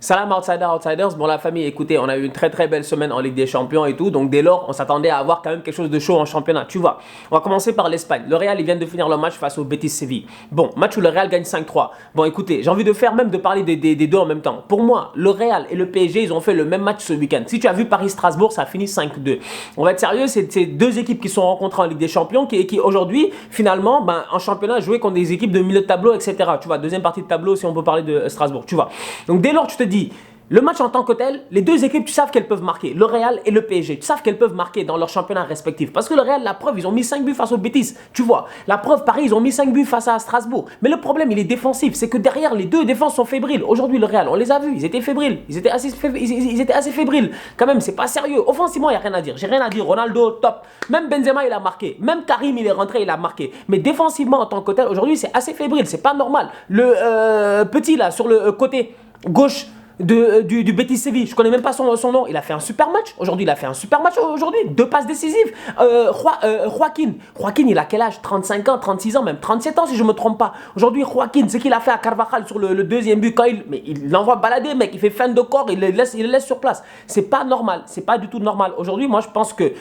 Salam outsiders. Bon la famille, écoutez, on a eu une très belle semaine en Ligue des Champions et tout. Donc dès lors, on s'attendait à avoir quand même quelque chose de chaud en championnat. Tu vois, on va commencer par l'Espagne. Le Real, il vient de finir le match face au Betis Séville. Bon, match où le Real gagne 5-3. Bon écoutez, j'ai envie de parler des deux en même temps. Pour moi, le Real et le PSG, ils ont fait le même match ce week-end. Si tu as vu Paris-Strasbourg, ça a fini 5-2. On va être sérieux, c'est deux équipes qui sont rencontrées en Ligue des Champions qui aujourd'hui, finalement, en championnat, jouaient contre des équipes de milieu de tableau, etc. Tu vois, deuxième partie de tableau si on peut parler de Strasbourg. Tu vois. Donc dès lors, tu te dis, le match en tant que tel, les deux équipes, tu sais qu'elles peuvent marquer. Le Real et le PSG, tu sais qu'elles peuvent marquer dans leurs championnats respectifs. Parce que le Real, la preuve, ils ont mis 5 buts face au Betis. Tu vois, la preuve, Paris, ils ont mis 5 buts face à Strasbourg. Mais le problème, il est défensif. C'est que derrière, les deux défenses sont fébriles. Aujourd'hui, le Real, on les a vus, ils étaient fébriles. Ils étaient assez fébriles. Quand même, c'est pas sérieux. Offensivement, il n'y a rien à dire. J'ai rien à dire. Ronaldo, top. Même Benzema, il a marqué. Même Karim, il est rentré, il a marqué. Mais défensivement, en tant que tel, aujourd'hui, c'est assez fébrile. C'est pas normal. Le petit, là, sur le côté gauche, du Betis Séville, je connais même pas son nom, il a fait un super match, aujourd'hui il a fait un super match, aujourd'hui, 2 passes décisives. Joaquin, il a quel âge? 35 ans, 36 ans, même 37 ans si je me trompe pas. Aujourd'hui Joaquin, ce qu'il a fait à Carvajal sur le deuxième but, quand il l'envoie balader, mec, il fait fin de corps, il le laisse sur place. C'est pas normal, c'est pas du tout normal. Aujourd'hui, moi je pense que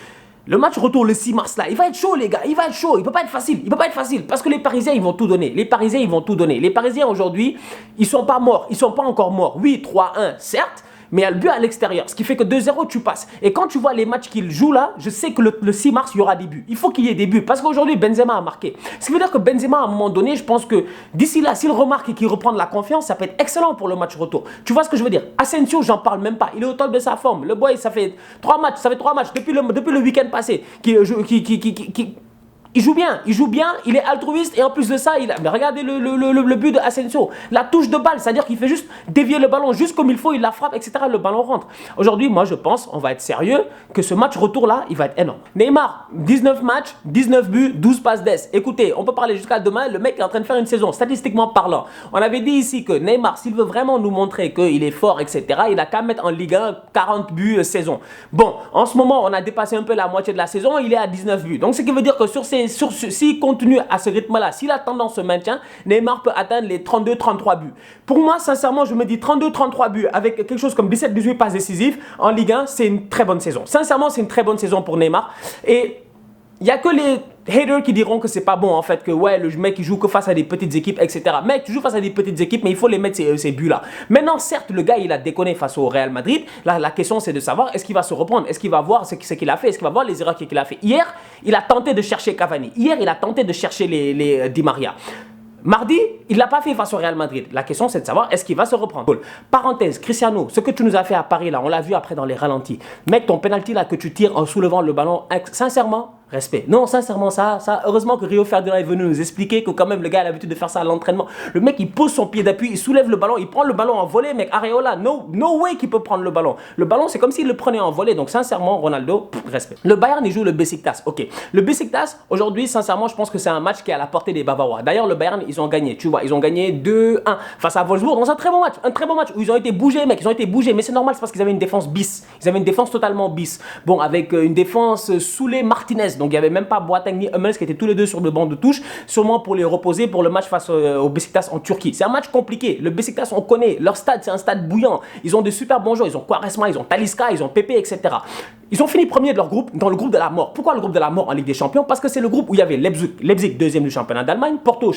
le match retour le 6 mars là, il va être chaud les gars, il va être chaud, il peut pas être facile, parce que les Parisiens ils vont tout donner, les Parisiens aujourd'hui, ils sont pas morts, ils sont pas encore morts, oui 3-1 certes, mais il y a le but à l'extérieur, ce qui fait que 2-0 tu passes. Et quand tu vois les matchs qu'ils jouent là, je sais que le 6 mars il y aura des buts, il faut qu'il y ait des buts, parce qu'aujourd'hui Benzema a marqué. Ce qui veut dire que Benzema à un moment donné, je pense que d'ici là, s'il remarque et qu'il reprend de la confiance, ça peut être excellent pour le match retour. Tu vois ce que je veux dire? Asensio, j'en parle même pas, il est au top de sa forme, le boy ça fait 3 matchs depuis le week-end passé, il joue bien, il est altruiste et en plus de ça, mais regardez le but de Asensio, la touche de balle, c'est-à-dire qu'il fait juste dévier le ballon juste comme il faut, il la frappe, etc. Le ballon rentre. Aujourd'hui, moi je pense, on va être sérieux, que ce match retour là, il va être énorme. Neymar, 19 matchs, 19 buts, 12 passes d'ess. Écoutez, on peut parler jusqu'à demain, le mec est en train de faire une saison, statistiquement parlant. On avait dit ici que Neymar, s'il veut vraiment nous montrer qu'il est fort, etc., il a qu'à mettre en Ligue 1 40 buts saison. Bon, en ce moment, on a dépassé un peu la moitié de la saison, il est à 19 buts. Donc ce qui veut dire que s'il continue à ce rythme-là, si la tendance se maintient, Neymar peut atteindre les 32-33 buts. Pour moi, sincèrement, je me dis 32-33 buts avec quelque chose comme 17-18 passes décisives en Ligue 1, c'est une très bonne saison. Sincèrement, c'est une très bonne saison pour Neymar. Et il n'y a que les haters qui diront que c'est pas bon en fait, que ouais, le mec il joue que face à des petites équipes, etc. Mec, tu joues face à des petites équipes, mais il faut les mettre ces buts-là. Maintenant, certes, le gars il a déconné face au Real Madrid. Là, la question c'est de savoir est-ce qu'il va se reprendre, est-ce qu'il va voir ce qu'il a fait, est-ce qu'il va voir les erreurs qu'il a fait. Hier, il a tenté de chercher Cavani. Hier, il a tenté de chercher les Di Maria. Mardi, il l'a pas fait face au Real Madrid. La question, c'est de savoir est-ce qu'il va se reprendre. Parenthèse, Cristiano, ce que tu nous as fait à Paris, là, on l'a vu après dans les ralentis. Mec, ton penalty là que tu tires en soulevant le ballon, sincèrement, respect. Non, sincèrement, ça, heureusement que Rio Ferdinand est venu nous expliquer que quand même le gars a l'habitude de faire ça à l'entraînement. Le mec, il pose son pied d'appui, il soulève le ballon, il prend le ballon en volée, mec. Areola, no way qu'il peut prendre le ballon. Le ballon, c'est comme s'il le prenait en volée. Donc, sincèrement, Ronaldo, respect. Le Bayern, il joue le Beşiktaş. Ok. Le Beşiktaş, aujourd'hui, sincèrement, je pense que c'est un match qui est à la portée des Bavarois. D'ailleurs, le Bayern, ils ont gagné. Tu vois, ils ont gagné 2-1 face à Wolfsburg. Donc, c'est un très bon match où ils ont été bougés, mec. Ils ont été bougés, mais c'est normal, c'est parce qu'ils avaient une défense bis. Ils avaient une défense totalement bis. Bon, avec une défense Soulé Martinez. Donc, il n'y avait même pas Boateng ni Hummels qui étaient tous les deux sur le banc de touche, sûrement pour les reposer pour le match face au Beşiktaş en Turquie. C'est un match compliqué. Le Beşiktaş, on connaît. Leur stade, c'est un stade bouillant. Ils ont de super bons joueurs. Ils ont Quaresma, ils ont Talisca, ils ont Pepe, etc. Ils ont fini premier de leur groupe dans le groupe de la mort. Pourquoi le groupe de la mort en Ligue des Champions? Parce que c'est le groupe où il y avait Leipzig, deuxième du championnat d'Allemagne, Porto,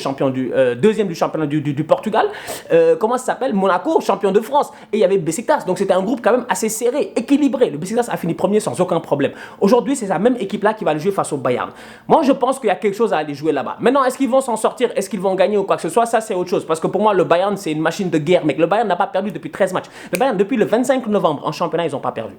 deuxième du championnat du Portugal, comment ça s'appelle? Monaco, champion de France. Et il y avait Beşiktaş. Donc c'était un groupe quand même assez serré, équilibré. Le Beşiktaş a fini premier sans aucun problème. Aujourd'hui, c'est la même équipe-là qui va le jouer face au Bayern. Moi, je pense qu'il y a quelque chose à aller jouer là-bas. Maintenant, est-ce qu'ils vont s'en sortir? Est-ce qu'ils vont gagner ou quoi que ce soit? Ça, c'est autre chose. Parce que pour moi, le Bayern, c'est une machine de guerre. Mec, le Bayern n'a pas perdu depuis 13 matchs. Le Bayern, depuis le 25 novembre en championnat, ils n'ont pas perdu.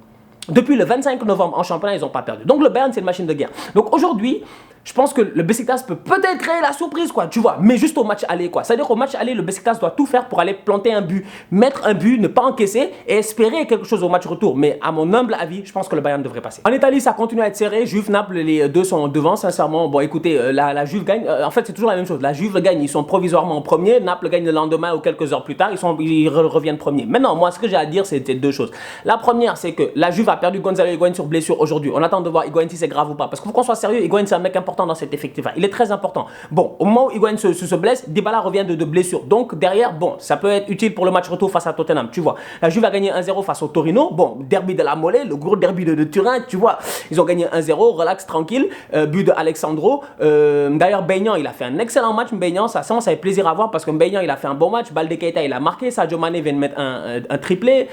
Depuis le 25 novembre en championnat, ils n'ont pas perdu. Donc le Bayern, c'est une machine de guerre. Donc aujourd'hui, je pense que le Beşiktaş peut peut-être créer la surprise, quoi, tu vois, mais juste au match aller, quoi. C'est-à-dire qu'au match aller, le Beşiktaş doit tout faire pour aller planter un but, mettre un but, ne pas encaisser et espérer quelque chose au match retour. Mais à mon humble avis, je pense que le Bayern devrait passer. En Italie, ça continue à être serré. Juve, Naples, les deux sont devant, sincèrement. Bon, écoutez, la Juve gagne. En fait, c'est toujours la même chose. La Juve gagne, ils sont provisoirement en premier. Naples gagne le lendemain ou quelques heures plus tard, ils reviennent premier. Maintenant, moi, ce que j'ai à dire, c'est deux choses. La première, c'est que la Juve a perdu Gonzalo Higuaín sur blessure aujourd'hui. On attend de voir Higuaín si c'est grave ou pas. Parce qu'il faut qu'on soit sérieux, Higuaín, c'est un mec important important dans cet effectif-là. Il est très important. Bon, au moment où Higuaín se blesse, Dybala revient de blessure. Donc, derrière, bon, ça peut être utile pour le match retour face à Tottenham, tu vois. La Juve a gagné 1-0 face au Torino. Bon, derby de la Mole, le gros derby de Turin, tu vois. Ils ont gagné 1-0, relax, tranquille. But de Alexandro. D'ailleurs, Maignan, il a fait un excellent match. Maignan, ça fait plaisir à voir parce que Maignan, il a fait un bon match. Balde Keita, il a marqué. Sadio Mané vient de mettre un triplé.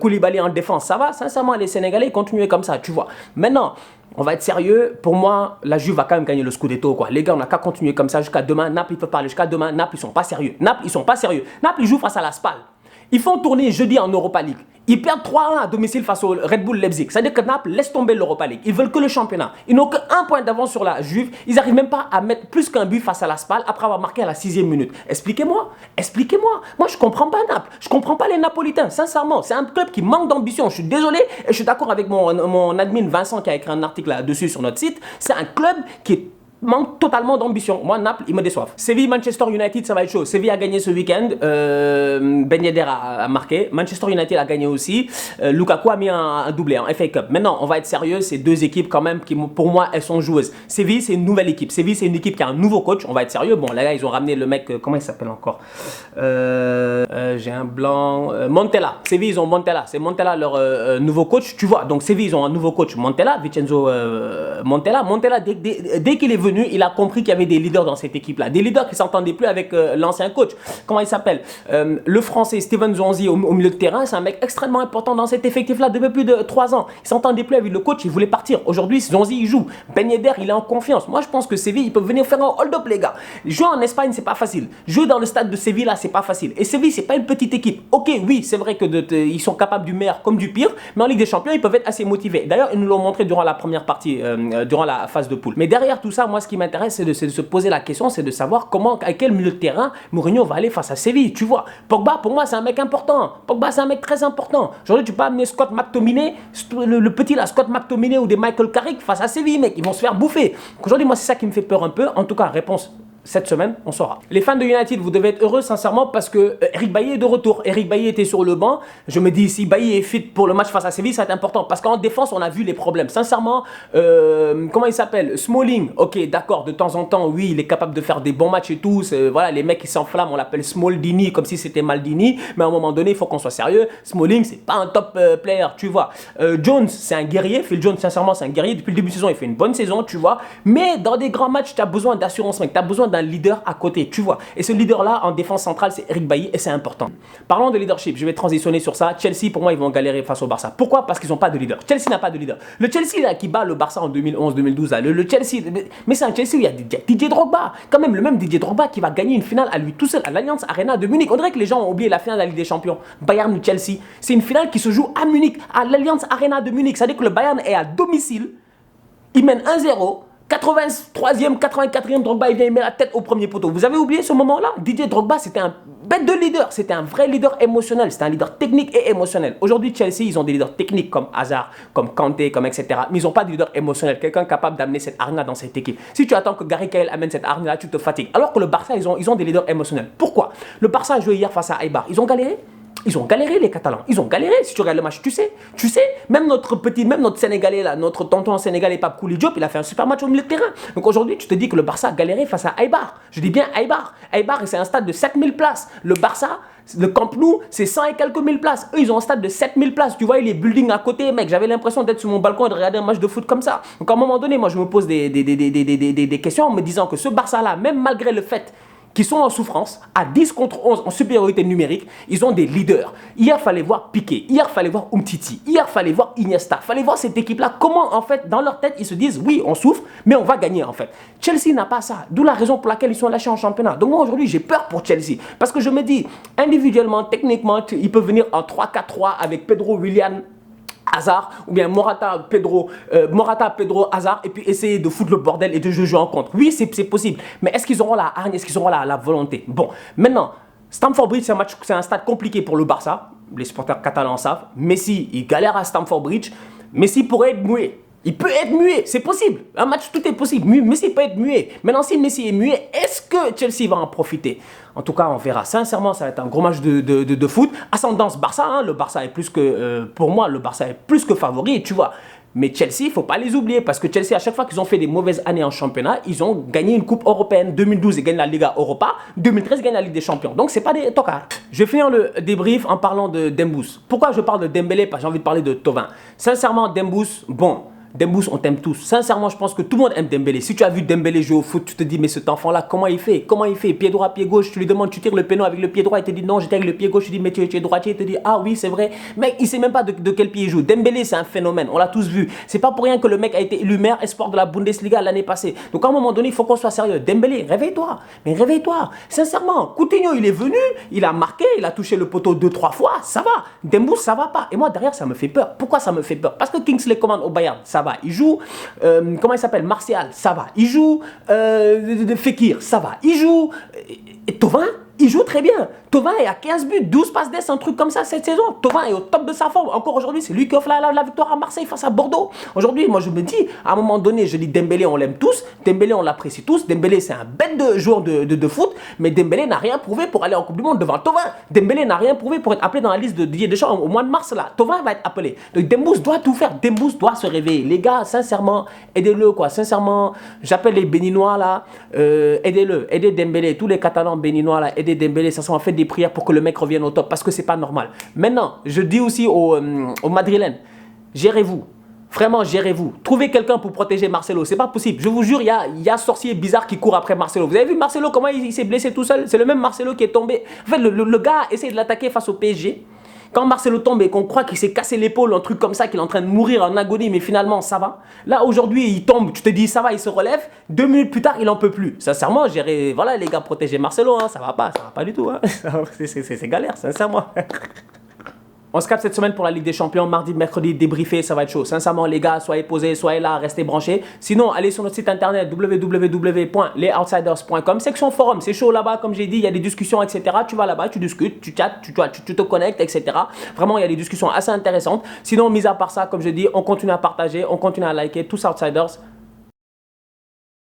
Koulibaly en défense, ça va. Sincèrement, les Sénégalais, continuent comme ça, tu vois. Maintenant, on va être sérieux. Pour moi, la Juve va quand même gagner le Scudetto, quoi. Les gars, on n'a qu'à continuer comme ça jusqu'à demain. Naples, ils peuvent parler jusqu'à demain. Naples, ils sont pas sérieux. Naples, ils sont pas sérieux. Naples, ils jouent face à la Spal. Ils font tourner jeudi en Europa League. Ils perdent 3-1 à domicile face au Red Bull Leipzig. C'est-à-dire que Naples laisse tomber l'Europa League. Ils veulent que le championnat. Ils n'ont qu'un point d'avance sur la Juve. Ils n'arrivent même pas à mettre plus qu'un but face à la Spal après avoir marqué à la 6e minute. Expliquez-moi. Expliquez-moi. Moi, je ne comprends pas Naples. Je ne comprends pas les Napolitains. Sincèrement, c'est un club qui manque d'ambition. Je suis désolé et je suis d'accord avec mon admin Vincent qui a écrit un article là-dessus sur notre site. C'est un club qui manque totalement d'ambition. Moi, Naples, ils me déçoivent. Séville, Manchester United, ça va être chaud. Séville a gagné ce week-end. Ben Yedder a marqué. Manchester United a gagné aussi. Lukaku a mis un doublé en FA Cup. Maintenant, on va être sérieux. Ces deux équipes, quand même, qui, pour moi, elles sont joueuses. Séville, c'est une nouvelle équipe. Séville, c'est une équipe qui a un nouveau coach. On va être sérieux. Bon, là, ils ont ramené le mec, comment il s'appelle encore j'ai un blanc. Montella. Séville, ils ont Montella. C'est Montella leur nouveau coach. Tu vois, donc Séville, ils ont un nouveau coach. Montella, Vincenzo Montella. Montella, dès qu'il est venu, il a compris qu'il y avait des leaders dans cette équipe-là. Des leaders qui ne s'entendaient plus avec l'ancien coach. Comment il s'appelle le français Steven Zonzi au milieu de terrain, c'est un mec extrêmement important dans cet effectif-là depuis plus de 3 ans. Il ne s'entendait plus avec le coach, il voulait partir. Aujourd'hui, Zonzi, il joue. Ben Yedder, il est en confiance. Moi, je pense que Séville, ils peuvent venir faire un hold-up, les gars. Jouer en Espagne, c'est pas facile. Jouer dans le stade de Séville, là, c'est pas facile. Et Séville, c'est pas une petite équipe. Ok, oui, c'est vrai que ils sont capables du meilleur comme du pire, mais en Ligue des Champions, ils peuvent être assez motivés. D'ailleurs, ils nous l'ont montré durant la première partie, durant la phase de poule. Mais derrière tout ça, moi, ce qui m'intéresse, c'est de se poser la question, c'est de savoir comment, à quel milieu de terrain Mourinho va aller face à Séville, tu vois. Pogba, pour moi, c'est un mec important. Pogba, c'est un mec très important. Aujourd'hui, tu peux amener Scott McTominay, le petit là, Scott McTominay ou des Michael Carrick face à Séville, mec, ils vont se faire bouffer. Aujourd'hui, moi, c'est ça qui me fait peur un peu. En tout cas, réponse cette semaine, on saura. Les fans de United, vous devez être heureux sincèrement parce que Eric Bailly est de retour. Eric Bailly était sur le banc. Je me dis, si Bailly est fit pour le match face à Séville, ça va être important. Parce qu'en défense, on a vu les problèmes. Sincèrement, comment il s'appelle Smalling, ok, d'accord, de temps en temps, oui, il est capable de faire des bons matchs et tout. Voilà, les mecs qui s'enflamment, on l'appelle Smaldini comme si c'était Maldini. Mais à un moment donné, il faut qu'on soit sérieux. Smalling, c'est pas un top player, tu vois. Jones, c'est un guerrier. Phil Jones, sincèrement, c'est un guerrier. Depuis le début de saison, il fait une bonne saison, tu vois. Mais dans des grands matchs, tu as besoin d'assurance, mec. Tu as besoin d'un leader à côté, tu vois. Et ce leader-là, en défense centrale, c'est Eric Bailly et c'est important. Parlons de leadership, je vais transitionner sur ça. Chelsea, pour moi, ils vont galérer face au Barça. Pourquoi? Parce qu'ils n'ont pas de leader. Chelsea n'a pas de leader. Le Chelsea là, qui bat le Barça en 2011-2012, le Chelsea, mais c'est un Chelsea où il y a Didier Drogba. Quand même, le même Didier Drogba qui va gagner une finale à lui tout seul à l'Allianz Arena de Munich. On dirait que les gens ont oublié la finale de la Ligue des Champions. Bayern-Chelsea. C'est une finale qui se joue à Munich, à l'Allianz Arena de Munich. C'est-à-dire que le Bayern est à domicile. Il mène 1-0. 83e, 84e, Drogba, il vient, il met la tête au premier poteau. Vous avez oublié ce moment-là? Didier Drogba, c'était un bête de leader. C'était un vrai leader émotionnel. C'était un leader technique et émotionnel. Aujourd'hui, Chelsea, ils ont des leaders techniques comme Hazard, comme Kanté, comme etc. Mais ils n'ont pas de leader émotionnel. Quelqu'un capable d'amener cette hargne dans cette équipe. Si tu attends que Gary Cahill amène cette hargne-là, tu te fatigues. Alors que le Barça, ils ont des leaders émotionnels. Pourquoi? Le Barça a joué hier face à Eibar. Ils ont galéré. Ils ont galéré, les Catalans. Ils ont galéré. Si tu regardes le match, tu sais, même notre Sénégalais, là, notre tonton sénégalais, Pape Kouli Diop, il a fait un super match au milieu de terrain. Donc aujourd'hui, tu te dis que le Barça a galéré face à Eibar. Je dis bien Eibar. Eibar, c'est un stade de 7000 places. Le Barça, le Camp Nou, c'est 100 et quelques mille places. Eux, ils ont un stade de 7000 places. Tu vois, il y a les buildings à côté, mec. J'avais l'impression d'être sur mon balcon et de regarder un match de foot comme ça. Donc à un moment donné, moi, je me pose des questions en me disant que ce Barça-là, même malgré le fait qui sont en souffrance, à 10 contre 11 en supériorité numérique, ils ont des leaders. Hier, il fallait voir Piqué, hier, il fallait voir Umtiti, hier, il fallait voir Iniesta, il fallait voir cette équipe-là, comment, en fait, dans leur tête, ils se disent, oui, on souffre, mais on va gagner, en fait. Chelsea n'a pas ça, d'où la raison pour laquelle ils sont lâchés en championnat. Donc moi, aujourd'hui, j'ai peur pour Chelsea, parce que je me dis, individuellement, techniquement, ils peuvent venir en 3-4-3 avec Pedro, Willian, Hazard, ou bien Morata, Pedro, Hazard, et puis essayer de foutre le bordel et de jouer en contre. Oui, c'est possible. Mais est-ce qu'ils auront la hargne, est-ce qu'ils auront la volonté? Bon, maintenant, Stamford Bridge, c'est un stade compliqué pour le Barça. Les supporters catalans savent. Messi, il galère à Stamford Bridge. Messi pourrait être mouillé. Il peut être muet, c'est possible. Un match, tout est possible. Messi peut être muet. Maintenant, si Messi est muet, est-ce que Chelsea va en profiter? En tout cas, on verra. Sincèrement, ça va être un gros match de foot. Ascendance Barça, hein. Le Barça est plus que... pour moi, le Barça est plus que favori, tu vois. Mais Chelsea, il ne faut pas les oublier parce que Chelsea, à chaque fois qu'ils ont fait des mauvaises années en championnat, ils ont gagné une coupe européenne. 2012, ils gagnent la Liga Europa. 2013, ils gagnent la Ligue des Champions. Donc, ce n'est pas des tocards. Je vais finir le débrief en parlant de Dembous. Pourquoi je parle de Dembélé? Parce que j'ai envie de parler de Thauvin. Sincèrement, Dembous, bon... Dembous, on t'aime tous. Sincèrement, je pense que tout le monde aime Dembélé. Si tu as vu Dembélé jouer au foot, tu te dis, mais cet enfant-là, comment il fait? Comment il fait? Pied droit, pied gauche, tu lui demandes, tu tires le péno avec le pied droit, il te dit non, j'étais avec le pied gauche, tu dis, mais tu es droitier, il te dit, ah oui, c'est vrai. Mec, il sait même pas de quel pied il joue. Dembélé, c'est un phénomène, on l'a tous vu. C'est pas pour rien que le mec a été élu meilleur espoir de la Bundesliga l'année passée. Donc à un moment donné, il faut qu'on soit sérieux. Dembélé, réveille-toi. Mais réveille-toi. Sincèrement, Coutinho, il est venu, il a marqué, il a touché le poteau 2-3 fois, ça va. Dembous, ça va pas. Et moi, derrière, ça me fait peur. Pourquoi ça me fait peur? Parce que Kingsley Coman au Bayern, ça va. Il joue. Comment il s'appelle? Martial, ça va. Il joue Fekir, ça va. Il joue Thauvin, il joue très bien. Thauvin est à 15 buts, 12 passes d'ess, un truc comme ça cette saison. Thauvin est au top de sa forme. Encore aujourd'hui, c'est lui qui offre la victoire à Marseille face à Bordeaux. Aujourd'hui, moi je me dis, à un moment donné, je dis Dembélé, on l'aime tous. Dembélé, on l'apprécie tous. Dembélé, c'est un bête de joueur de foot. Mais Dembélé n'a rien prouvé pour aller en Coupe du Monde devant Thauvin. Dembélé n'a rien prouvé pour être appelé dans la liste de Didier Deschamps au mois de mars. Là, Thauvin va être appelé. Donc Dembous doit tout faire. Dembous doit se réveiller. Les gars, sincèrement, aidez-le quoi. Sincèrement, j'appelle les Béninois là. Aidez-le. Aidez Dembélé. Tous les Catalans béninois là. Aidez Dembélé. Sincèrement, faites des prières pour que le mec revienne au top parce que c'est pas normal. Maintenant, je dis aussi aux Madrilènes, gérez-vous. Vraiment, gérez-vous. Trouvez quelqu'un pour protéger Marcelo. C'est pas possible. Je vous jure, il y a un sorcier bizarre qui court après Marcelo. Vous avez vu Marcelo, comment il s'est blessé tout seul? C'est le même Marcelo qui est tombé. En fait, le gars essaie de l'attaquer face au PSG. Quand Marcelo tombe et qu'on croit qu'il s'est cassé l'épaule, un truc comme ça, qu'il est en train de mourir en agonie, mais finalement, ça va. Là, aujourd'hui, il tombe, tu te dis, ça va, il se relève. 2 minutes plus tard, il en peut plus. Sincèrement, gérer, voilà, les gars, protéger Marcelo, hein, ça va pas du tout. Hein. C'est galère, sincèrement. On se capte cette semaine pour la Ligue des Champions, mardi, mercredi, débriefé, ça va être chaud. Sincèrement, les gars, soyez posés, soyez là, restez branchés. Sinon, allez sur notre site internet www.lesoutsiders.com, section forum, c'est chaud là-bas, comme j'ai dit, il y a des discussions, etc. Tu vas là-bas, tu discutes, tu chattes, tu te connectes, etc. Vraiment, il y a des discussions assez intéressantes. Sinon, mis à part ça, comme je dis, on continue à partager, on continue à liker, tous Outsiders.